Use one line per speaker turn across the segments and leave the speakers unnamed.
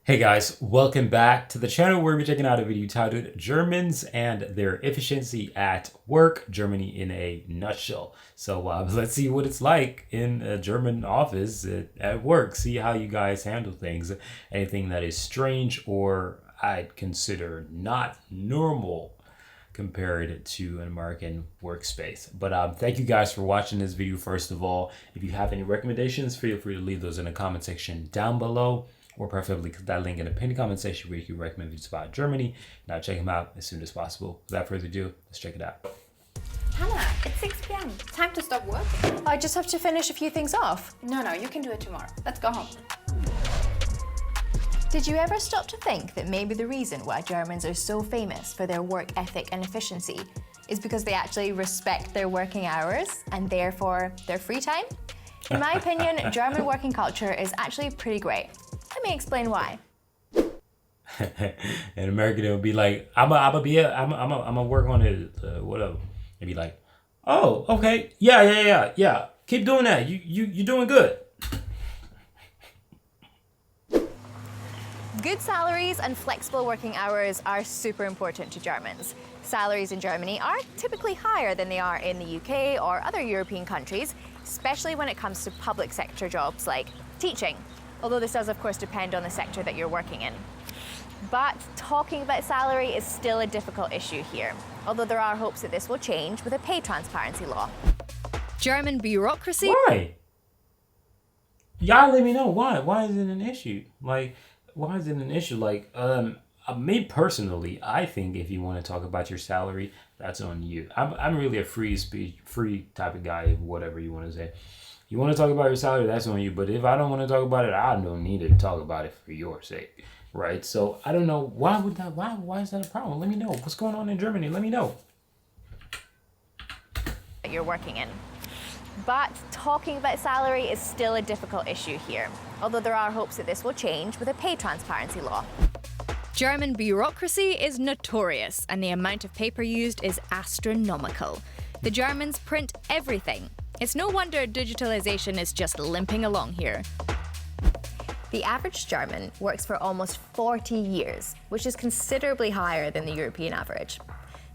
Hey guys, welcome back to the channel where we're checking out a video titled Germans and Their Efficiency at Work, Germany in a Nutshell. So let's see what it's like in a German office at work. See how you guys handle things. Anything that is strange or I'd consider not normal compared to an American workspace. But thank you guys for watching this video. First of all, if you have any recommendations, feel free to leave those in the comment section down below, or preferably click that link in the pinned comment section where you can recommend videos about Germany, and I'll check them out as soon as possible. Without further ado, let's check it out.
Hannah, it's 6 p.m. Time to stop working.
I just have to finish a few things off.
No, you can do it tomorrow. Let's go home.
Did you ever stop to think that maybe the reason why Germans are so famous for their work ethic and efficiency is because they actually respect their working hours and therefore their free time? In my opinion, German working culture is actually pretty great. Let me explain why.
In America, they'll be like, I'm gonna work on it, whatever. They'd be like, oh, okay, yeah. Keep doing that. You're doing good.
Good salaries and flexible working hours are super important to Germans. Salaries in Germany are typically higher than they are in the UK or other European countries, especially when it comes to public sector jobs like teaching. Although this does of course depend on the sector that you're working in. But talking about salary is still a difficult issue here, although there are hopes that this will change with a pay transparency law. German bureaucracy?
Why? Y'all let me know why. Why is it an issue? Like, why is it an issue? Like, me personally, I think if you want to talk about your salary, that's on you. I'm really a free type of guy, whatever you want to say. You want to talk about your salary, that's on you. But if I don't want to talk about it, I don't need to talk about it for your sake, right? So I don't know why is that a problem? Let me know what's going on in Germany. Let me know.
That you're working in. But talking about salary is still a difficult issue here, although there are hopes that this will change with a pay transparency law. German bureaucracy is notorious, and the amount of paper used is astronomical. The Germans print everything. It's no wonder digitalization is just limping along here. The average German works for almost 40 years, which is considerably higher than the European average.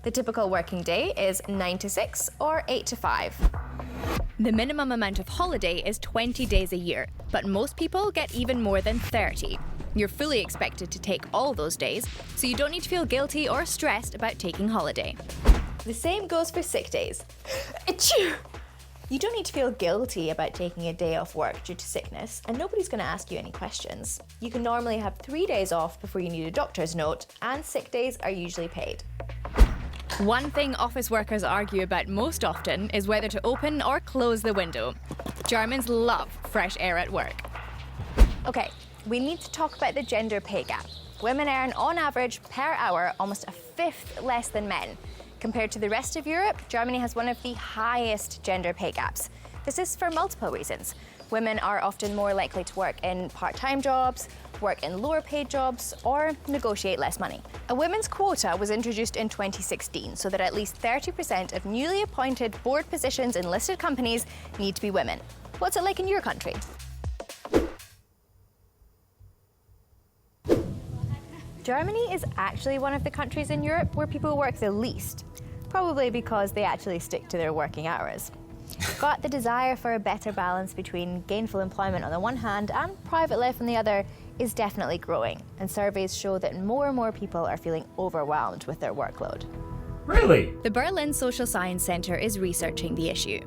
The typical working day is 9 to 6 or 8 to 5. The minimum amount of holiday is 20 days a year, but most people get even more than 30. You're fully expected to take all those days, so you don't need to feel guilty or stressed about taking holiday. The same goes for sick days. Achoo! You don't need to feel guilty about taking a day off work due to sickness, and nobody's going to ask you any questions. You can normally have 3 days off before you need a doctor's note, and sick days are usually paid. One thing office workers argue about most often is whether to open or close the window. Germans love fresh air at work. Okay, we need to talk about the gender pay gap. Women earn on average per hour almost a fifth less than men. Compared to the rest of Europe, Germany has one of the highest gender pay gaps. This is for multiple reasons. Women are often more likely to work in part-time jobs, work in lower paid jobs, or negotiate less money. A women's quota was introduced in 2016 so that at least 30% of newly appointed board positions in listed companies need to be women. What's it like in your country? Germany is actually one of the countries in Europe where people work the least, probably because they actually stick to their working hours. But the desire for a better balance between gainful employment on the one hand and private life on the other is definitely growing, and surveys show that more and more people are feeling overwhelmed with their workload.
Really?
The Berlin Social Science Center is researching the issue.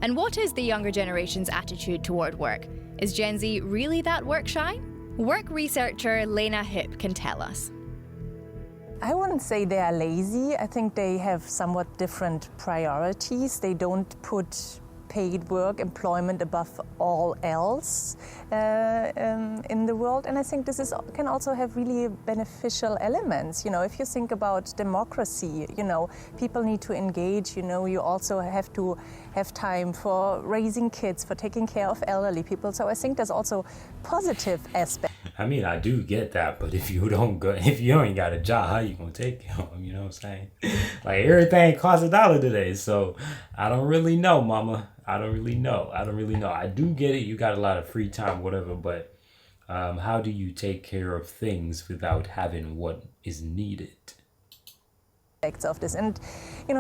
And what is the younger generation's attitude toward work? Is Gen Z really that work shy? Work researcher Lena Hipp can tell us.
I wouldn't say they are lazy. I think they have somewhat different priorities. They don't put paid work, employment above all else in the world. And I think this can also have really beneficial elements. You know, if you think about democracy, you know, people need to engage. You know, you also have to have time for raising kids, for taking care of elderly people. So I think there's also positive aspects.
I mean, I do get that, but if you ain't got a job, how you gonna take care of them? You know what I'm saying? Like, everything costs $1 today, so I don't really know, mama. I don't really know. I do get it. You got a lot of free time, whatever, but How do you take care of things without having what is needed?
Of this. And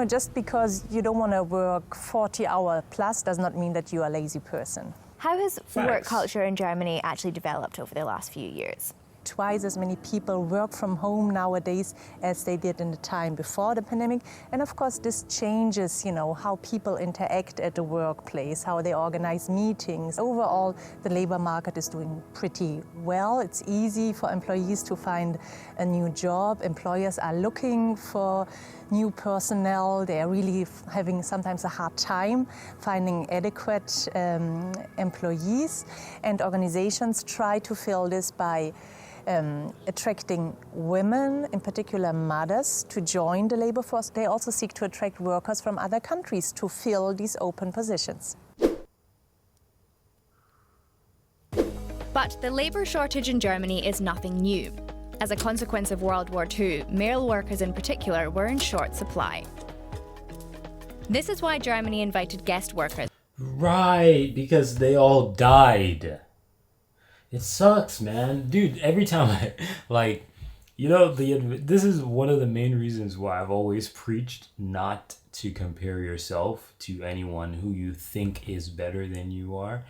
just because you don't want to work 40-hour plus does not mean that you are a lazy person.
How has work
Thanks.
culture in Germany actually developed over the last few years?
Twice as many people work from home nowadays as they did in the time before the pandemic. And of course, this changes, how people interact at the workplace, how they organize meetings. Overall, the labor market is doing pretty well. It's easy for employees to find a new job. Employers are looking for new personnel. They are really having sometimes a hard time finding adequate employees. And organizations try to fill this by attracting women, in particular mothers, to join the labor force. They also seek to attract workers from other countries to fill these open positions.
But the labour shortage in Germany is nothing new. As a consequence of World War II, male workers in particular were in short supply. This is why Germany invited guest workers.
Right, because they all died. It sucks, man. Dude, every time this is one of the main reasons why I've always preached not to compare yourself to anyone who you think is better than you are,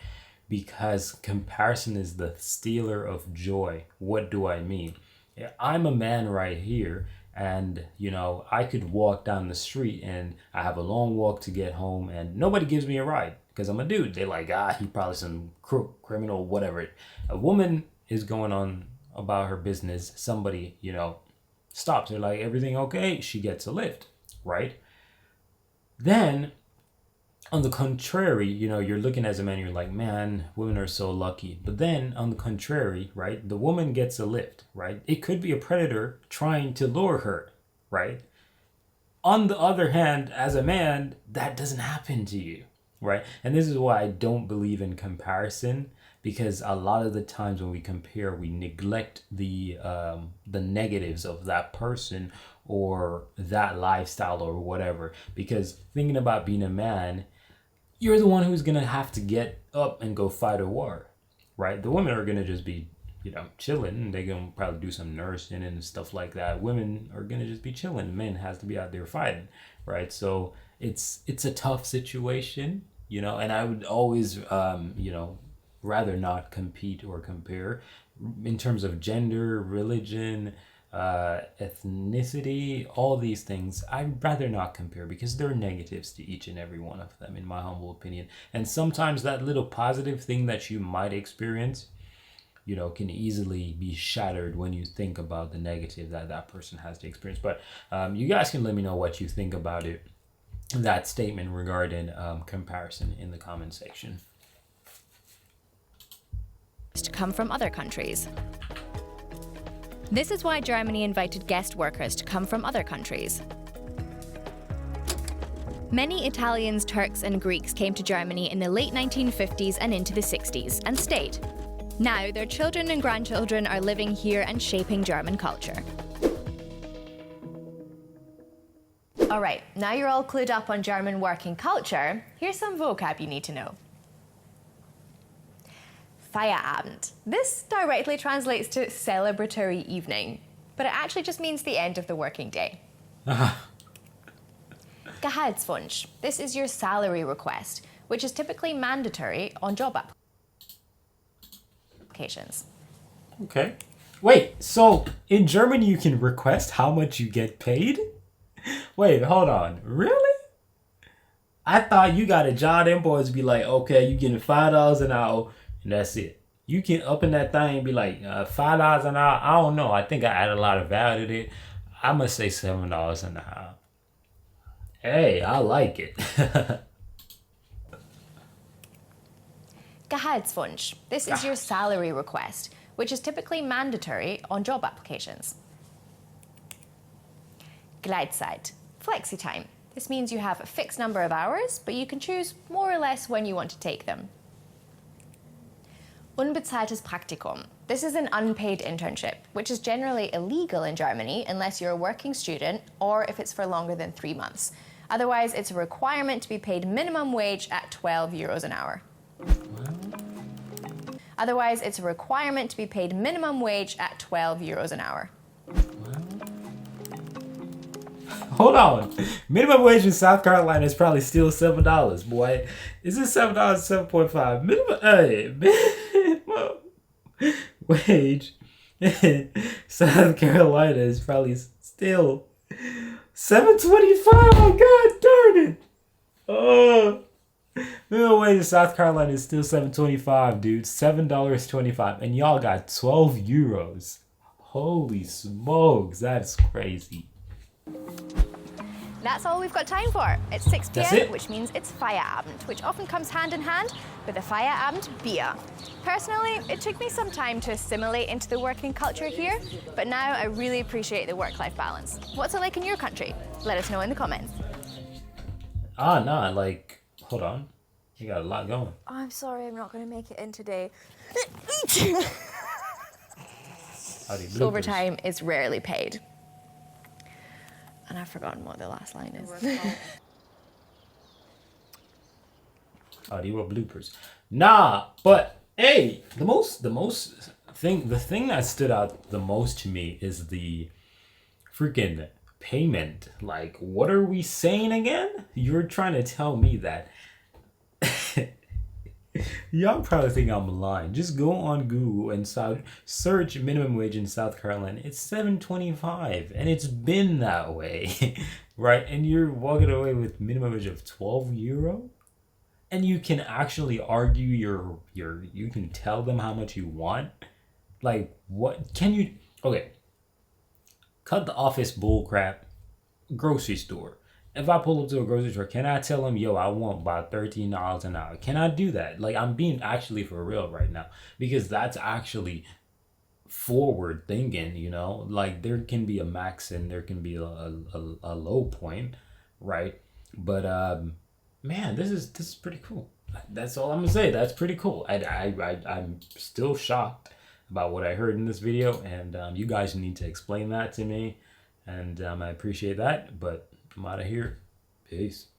because comparison is the stealer of joy. What do I mean? I'm a man right here, and I could walk down the street and I have a long walk to get home and nobody gives me a ride because I'm a dude. They're like, he probably some crook, criminal, whatever. A woman is going on about her business. Somebody, stops. They're like, everything okay? She gets a lift, right? Then, on the contrary, you're looking as a man, you're like, man, women are so lucky. But then, on the contrary, right, the woman gets a lift, right? It could be a predator trying to lure her, right? On the other hand, as a man, that doesn't happen to you, right? And this is why I don't believe in comparison, because a lot of the times when we compare, we neglect the negatives of that person or that lifestyle or whatever. Because thinking about being a man, you're the one who's going to have to get up and go fight a war, right? The women are going to just be, chilling. They're going to probably do some nursing and stuff like that. Women are going to just be chilling. Men has to be out there fighting, right? So it's a tough situation, and I would always, rather not compete or compare in terms of gender, religion, ethnicity, all these things. I'd rather not compare because there are negatives to each and every one of them, in my humble opinion. And sometimes that little positive thing that you might experience, can easily be shattered when you think about the negative that person has to experience. But you guys can let me know what you think about it, that statement regarding comparison, in the comment section.
To come from other countries. This is why Germany invited guest workers to come from other countries. Many Italians, Turks, and Greeks came to Germany in the late 1950s and into the 60s and stayed. Now, their children and grandchildren are living here and shaping German culture. All right, now you're all clued up on German working culture, here's some vocab you need to know. Feierabend. This directly translates to celebratory evening, but it actually just means the end of the working day. Gehaltswunsch. This is your salary request, which is typically mandatory on job applications.
Okay. Wait, so in Germany you can request how much you get paid? Wait, hold on. Really? I thought you got a job, them boys be like, okay, you getting $5 an hour, and that's it. You can up in that thing and be like, $5 an hour. I don't know. I think I add a lot of value to it. I'm going to say $7 an hour. Hey, I like it.
Gehaltswunsch. This is your salary request, which is typically mandatory on job applications. Gleitzeit. Flexi time. This means you have a fixed number of hours, but you can choose more or less when you want to take them. Unbezahltes Praktikum. This is an unpaid internship, which is generally illegal in Germany unless you're a working student or if it's for longer than 3 months. Otherwise, it's a requirement to be paid minimum wage at 12 euros an hour. Otherwise, it's a requirement to be paid minimum wage at 12 euros an hour.
Hold on. Minimum wage in South Carolina is probably still $7, boy. Is it $7, 7.5? Minimum wage in South Carolina is probably still $7.25. God darn it. Oh. Minimum wage in South Carolina is still $7.25, dude. $7.25. And y'all got 12 euros. Holy smokes. That's crazy.
That's all we've got time for. It's 6
That's
p.m.,
it?
which means it's Feierabend, which often comes hand in hand with a Feierabend beer. Personally, it took me some time to assimilate into the working culture here, but now I really appreciate the work-life balance. What's it like in your country? Let us know in the comments.
Nah, like, hold on. You got a lot going.
Oh, I'm sorry, I'm not going to make it in today.
Howdy, bloopers.
Overtime is rarely paid. And I've forgotten what the last line is.
Howdy, what bloopers? Nah, but hey, the thing that stood out the most to me is the freaking payment. Like, what are we saying again? You're trying to tell me that y'all probably think I'm lying. Just go on Google and search minimum wage in South Carolina. It's $7.25, and it's been that way, right? And you're walking away with minimum wage of 12 euro, and you can actually argue you can tell them how much you want. Like, what can you? Okay, cut the office bull crap. Grocery store. If I pull up to a grocery store, can I tell them, yo, I want about $13 an hour? Can I do that? Like, I'm being actually for real right now, because that's actually forward thinking, you know? Like, there can be a max and there can be a low point, right? But man, this is pretty cool. That's all I'm gonna say. That's pretty cool. I'm still shocked about what I heard in this video, and you guys need to explain that to me, and I appreciate that. But I'm out of here. Peace.